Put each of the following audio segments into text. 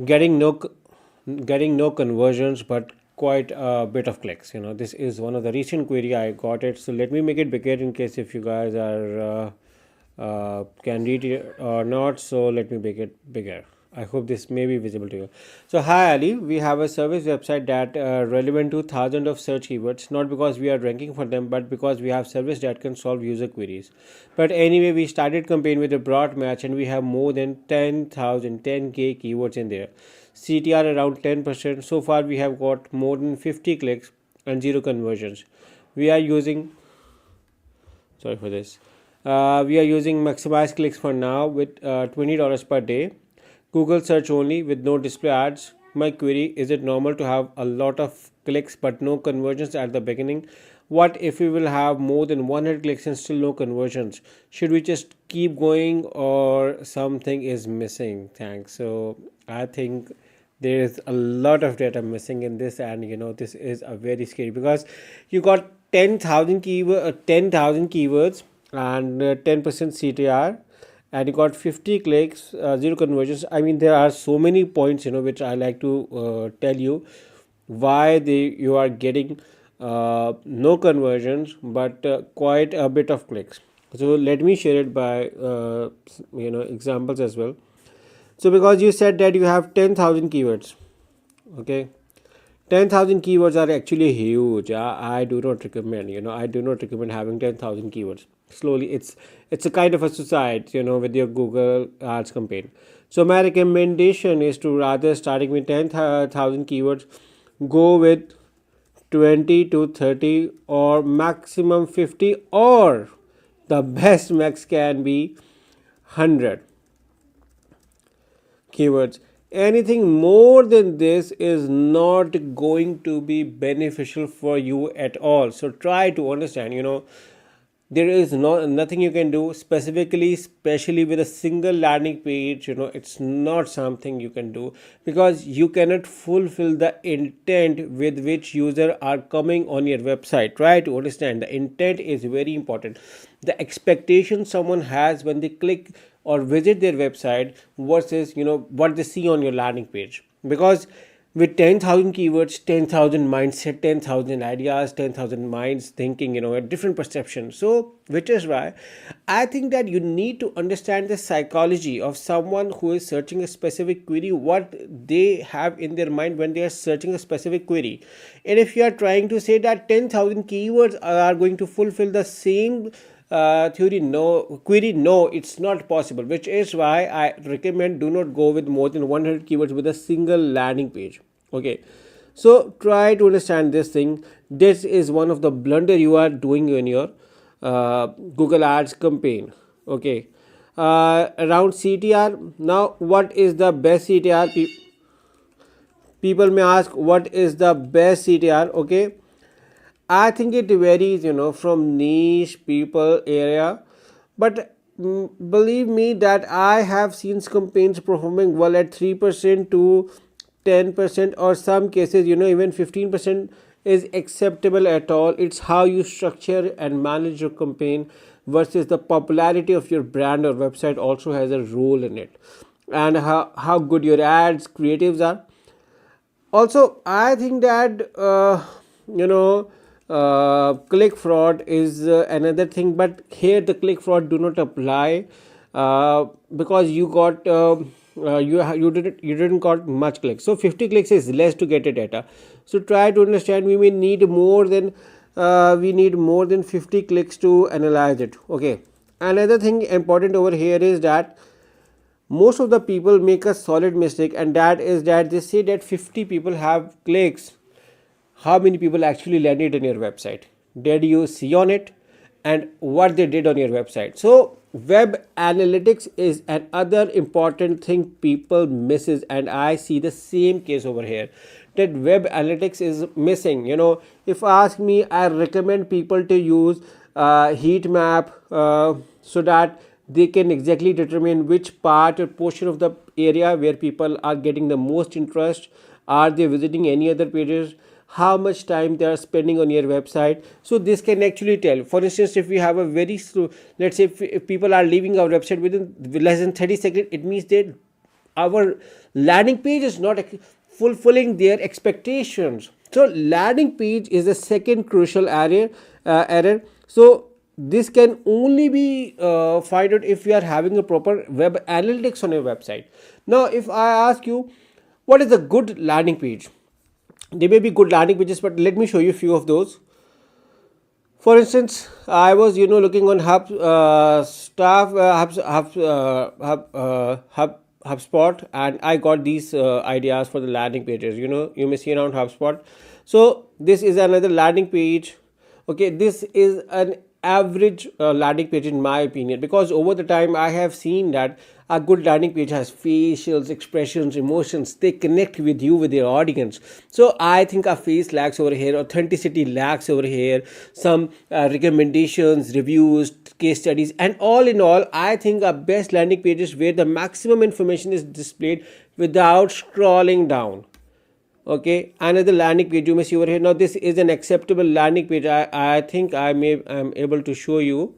getting no getting no conversions but quite a bit of clicks. This is one of the recent query I got it, so let me make it bigger in case if you guys are can read it or not. So let me make it bigger. I hope this may be visible to you. So hi Ali, we have a service website that relevant to thousands of search keywords, not because we are ranking for them, but because we have service that can solve user queries. But anyway, we started campaign with a broad match and we have more than 10,000 10k keywords in there. CTR around 10%. So far we have got more than 50 clicks and zero conversions. We are using, sorry for this, we are using maximize clicks for now with $20 per day. Google search only with no display ads. My query: is it normal to have a lot of clicks but no conversions at the beginning? What if we will have more than 100 clicks and still no conversions? Should we just keep going or something is missing? Thanks. So I think there is a lot of data missing in this, and this is a very scary because you got 10,000 keywords and 10% CTR, and you got 50 clicks, zero conversions. I mean, there are so many points which I like to tell you why you are getting no conversions but quite a bit of clicks. So let me share it by examples as well. So because you said that you have 10,000 keywords, okay, 10,000 keywords are actually huge. I do not recommend, I do not recommend having 10,000 keywords. Slowly, it's a kind of a suicide, with your Google Ads campaign. So my recommendation is to, rather starting with 10,000 keywords, go with 20 to 30 or maximum 50, or the best max can be 100 keywords. Anything more than this is not going to be beneficial for you at all. So try to understand, there is nothing you can do specifically, especially with a single landing page. It's not something you can do because you cannot fulfill the intent with which users are coming on your website. Try to understand, the intent is very important. The expectation someone has when they click or visit their website versus what they see on your landing page. Because with 10,000 keywords, 10,000 mindset, 10,000 ideas, 10,000 minds thinking, a different perception. So which is why I think that you need to understand the psychology of someone who is searching a specific query, what they have in their mind when they are searching a specific query. And if you are trying to say that 10,000 keywords are going to fulfill the same theory, no query, no, it's not possible. Which is why I recommend, do not go with more than 100 keywords with a single landing page. Okay, so try to understand this thing. This is one of the blunder you are doing in your Google Ads campaign. Okay, around CTR. Now what is the best CTR? People may ask, what is the best CTR? Okay, I think it varies, from niche people area, but believe me that I have seen campaigns performing well at 3% to 10%, or some cases, even 15% is acceptable at all. It's how you structure and manage your campaign versus the popularity of your brand or website also has a role in it, and how good your ads creatives are. Also, I think that you know click fraud is another thing, but here the click fraud do not apply because you got you didn't got much clicks. So 50 clicks is less to get a data. So try to understand, we may need more than 50 clicks to analyze it. Okay, another thing important over here is that most of the people make a solid mistake, and that is that they say that 50 people have clicks. How many people actually landed on your website? Did you see on it? And what they did on your website? So web analytics is another important thing people misses, and I see the same case over here, that web analytics is missing. If ask me, I recommend people to use heat map, so that they can exactly determine which part or portion of the area where people are getting the most interest. Are they visiting any other pages? How much time they are spending on your website? So this can actually tell. For instance, if we have a very slow, let's say if people are leaving our website within less than 30 seconds, it means they our landing page is not fulfilling their expectations. So landing page is the second crucial error. So this can only be find out if you are having a proper web analytics on your website. Now if I ask you what is a good landing page, there may be good landing pages, but let me show you a few of those. For instance, I was looking on HubSpot, and I got these ideas for the landing pages. You may see around HubSpot. So this is another landing page. Okay, this is an average landing page in my opinion, because over the time I have seen that a good landing page has facials, expressions, emotions. They connect with you, with your audience. So I think a face lacks over here, authenticity lacks over here, some recommendations, reviews, case studies, and all in all, I think a best landing page is where the maximum information is displayed without scrolling down. Okay, another landing page you may see over here. Now this is an acceptable landing page. I think I'm able to show you.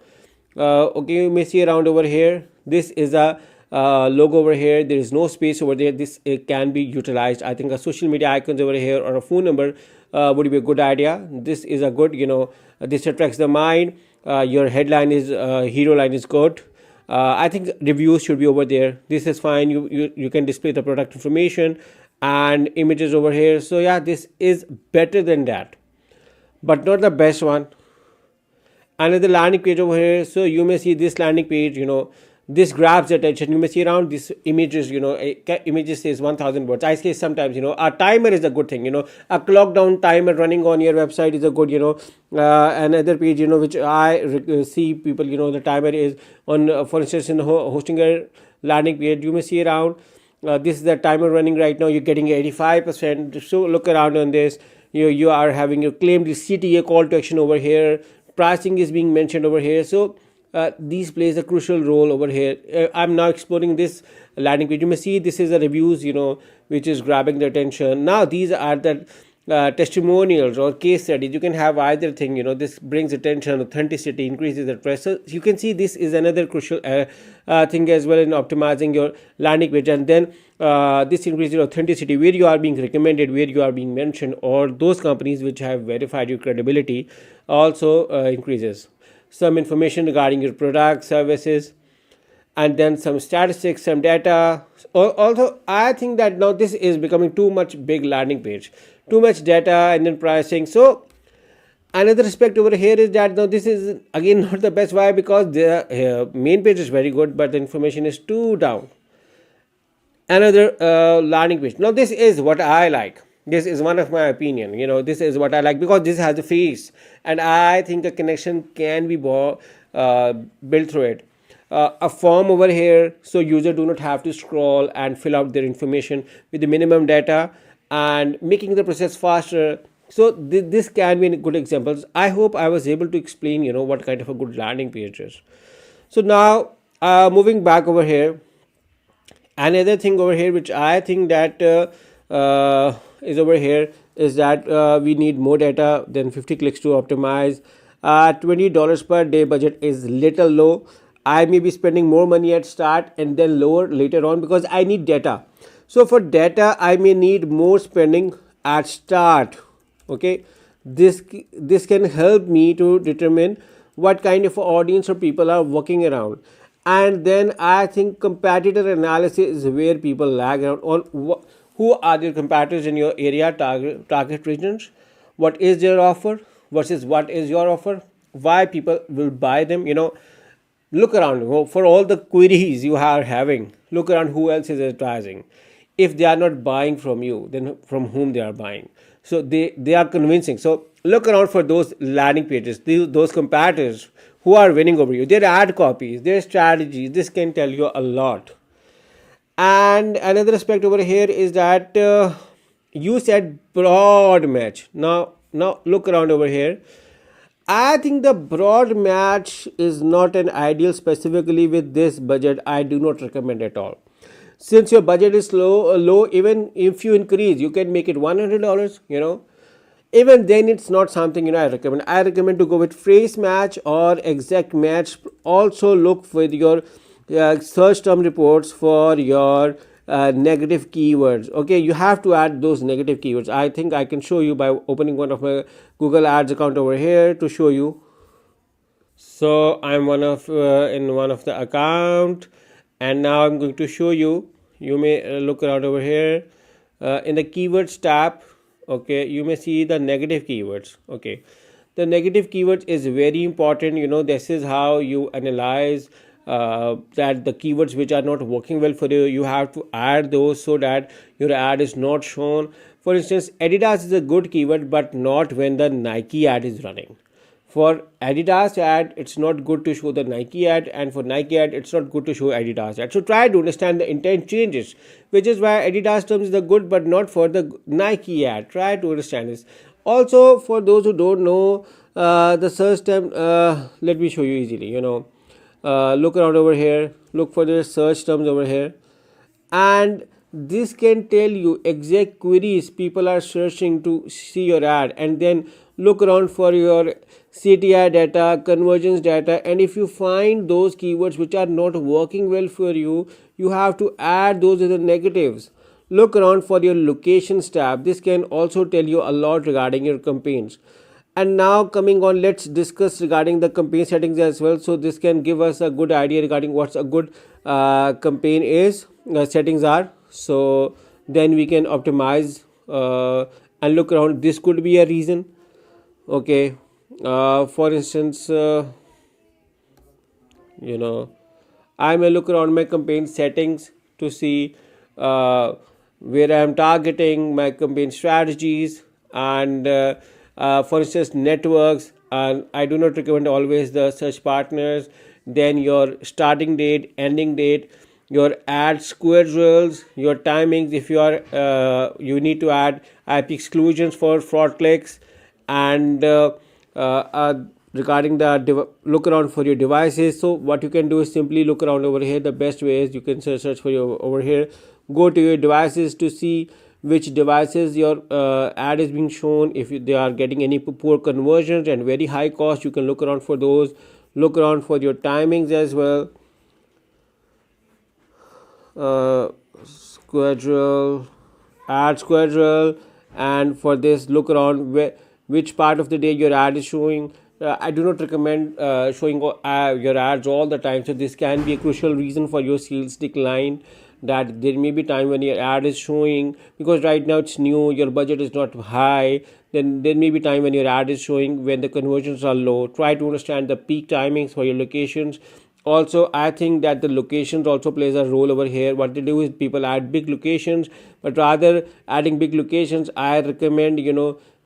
Okay, you may see around over here. This is a logo over here. There is no space over there. This can be utilized. I think a social media icons over here or a phone number would be a good idea. This is a good, this attracts the mind. Your headline is hero line is good. I think reviews should be over there. This is fine. You can display the product information and images over here. So yeah, this is better than that, but not the best one. Another landing page over here. So you may see this landing page, this grabs attention. You may see around these images, images says 1000 words. I say sometimes, a timer is a good thing, a clock down timer running on your website is a good, another page, which I see people, the timer is on, for instance, in hosting a landing page, you may see around, this is the timer running right now. You're getting 85%. So look around on this. You are having your claimed CTA call to action over here. Pricing is being mentioned over here. So these plays a crucial role over here. I'm now exploring this landing page. You may see this is the reviews, which is grabbing the attention. Now these are the testimonials or case studies. You can have either thing. This brings attention, authenticity, increases the trust. So you can see this is another crucial thing as well in optimizing your landing page. And then this increases authenticity, where you are being recommended, where you are being mentioned, or those companies which have verified your credibility also increases. Some information regarding your product, services, and then some statistics, some data. Also, I think that now this is becoming too much big landing page, too much data, and then pricing. So another aspect over here is that now this is again not the best. Why? Because the main page is very good, but the information is too down. Another landing page. Now this is what I like. This is one of my opinion. This is what I like because this has a face, and I think a connection can be built through it. A form over here, so user do not have to scroll and fill out their information with the minimum data, and making the process faster. So this can be good examples. I hope I was able to explain what kind of a good landing page is. So now moving back over here, another thing over here which I think that is over here is that we need more data than 50 clicks to optimize. $20 per day budget is little low. I may be spending more money at start and then lower later on because I need data. So for data, I may need more spending at start. Okay, this can help me to determine what kind of audience or people are working around. And then I think competitor analysis is where people lag around on who are the competitors in your area, target regions, what is their offer versus what is your offer, why people will buy them. Look around for all the queries you are having. Look around who else is advertising. If they are not buying from you, then from whom they are buying. So they are convincing. So look around for those landing pages, those competitors who are winning over you, their ad copies, their strategies. This can tell you a lot. And another aspect over here is that you said broad match. Now look around over here. I think the broad match is not an ideal, specifically with this budget. I do not recommend at all. Since your budget is low, even if you increase, you can make it $100. Even then, it's not something I recommend. I recommend to go with phrase match or exact match. Also, look with your search term reports for your negative keywords. Okay, you have to add those negative keywords. I think I can show you by opening one of my Google Ads account over here to show you. So I'm one of in one of the account, and now I'm going to show you. You may look around over here in the keywords tab. Okay, you may see the negative keywords. Okay, the negative keywords is very important. This is how you analyze that the keywords which are not working well for you, you have to add those so that your ad is not shown. For instance, Adidas is a good keyword, but not when the Nike ad is running. For Adidas ad, it's not good to show the Nike ad, and for Nike ad, it's not good to show Adidas ad. So try to understand the intent changes, which is why Adidas terms is the good, but not for the Nike ad. Try to understand this. Also, for those who don't know the search term, let me show you easily. Look around over here. Look for the search terms over here, and this can tell you exact queries people are searching to see your ad. And then look around for your CTI data, conversions data, and if you find those keywords which are not working well for you, you have to add those as the negatives. Look around for your locations tab. This can also tell you a lot regarding your campaigns. And now coming on, let's discuss regarding the campaign settings as well. So this can give us a good idea regarding what's a good campaign is settings are. So then we can optimize and look around. This could be a reason. Okay, for instance, you know I may look around my campaign settings to see where I am targeting my campaign strategies, and for instance networks, and I do not recommend always the search partners. Then your starting date, ending date, your ad schedules, your timings. If you are you need to add IP exclusions for fraud clicks, and regarding the look around for your devices. So what you can do is simply look around over here. The best way is you can search for your over here, go to your devices to see which devices your ad is being shown. If they are getting any poor conversions and very high cost, you can look around for those. Look around for your timings as well. Schedule, ad schedule, and for this look around which part of the day your ad is showing. I do not recommend showing your ads all the time, so this can be a crucial reason for your sales decline. That there may be time when your ad is showing, because right now it's new, your budget is not high. Then there may be time when your ad is showing when the conversions are low. Try to understand the peak timings for your locations. Also, I think that the locations also plays a role over here. What they do is people add big locations, but rather adding big locations, I recommend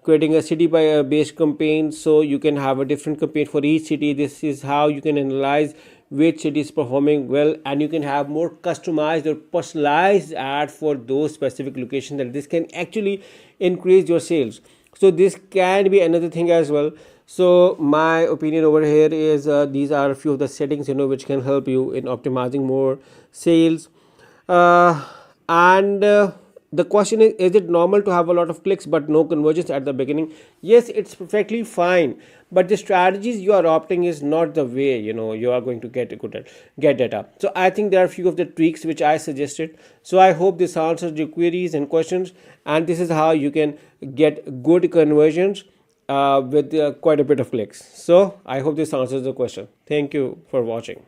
creating a city by based campaign, so you can have a different campaign for each city. This is how you can analyze which city is performing well, and you can have more customized or personalized ad for those specific locations, and this can actually increase your sales. So this can be another thing as well. So my opinion over here is these are a few of the settings which can help you in optimizing more sales. And The question is it normal to have a lot of clicks but no conversions at the beginning? Yes, it's perfectly fine, but the strategies you are opting is not the way you are going to get data. So I think there are a few of the tweaks which I suggested. So I hope this answers your queries and questions, and this is how you can get good conversions with quite a bit of clicks. So I hope this answers the question. Thank you for watching.